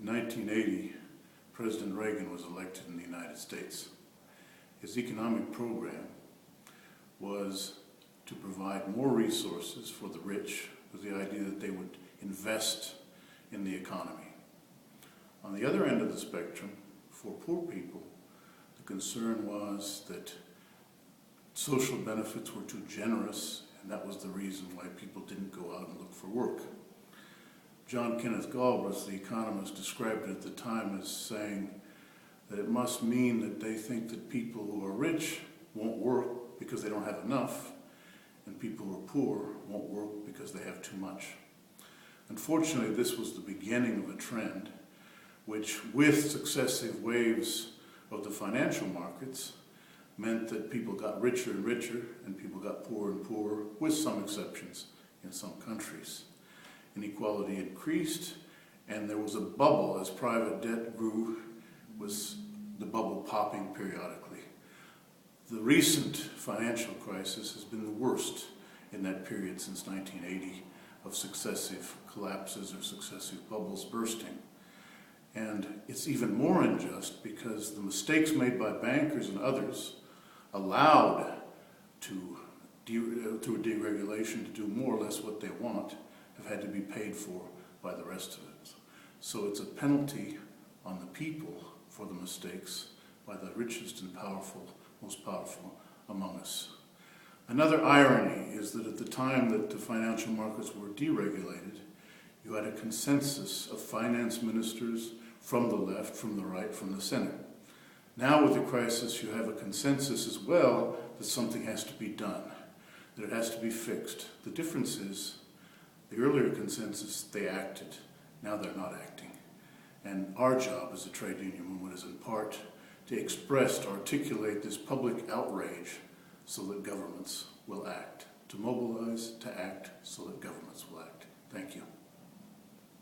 In 1980, President Reagan was elected in the United States. His economic program was to provide more resources for the rich, with the idea that they would invest in the economy. On the other end of the spectrum, for poor people, the concern was that social benefits were too generous, and that was the reason why people didn't go out and look for work. John Kenneth Galbraith, the economist, described it at the time as saying that it must mean that they think that people who are rich won't work because they don't have enough, and people who are poor won't work because they have too much. Unfortunately, this was the beginning of a trend which, with successive waves of the financial markets, meant that people got richer and richer and people got poorer and poorer, with some exceptions in some countries. Inequality increased, and there was a bubble as private debt grew, was the bubble popping periodically. The recent financial crisis has been the worst in that period since 1980 of successive collapses or successive bubbles bursting. And it's even more unjust because the mistakes made by bankers and others allowed to, through deregulation, to do more or less what they want, have had to be paid for by the rest of it. So it's a penalty on the people for the mistakes by the richest and powerful, most powerful among us. Another irony is that at the time that the financial markets were deregulated, you had a consensus of finance ministers from the left, from the right, from the center. Now with the crisis, you have a consensus as well that something has to be done, that it has to be fixed. The difference is, the earlier consensus, they acted. Now they're not acting. And our job as a trade union movement is in part to express, to articulate this public outrage so that governments will act, to mobilize, to act so that governments will act. Thank you.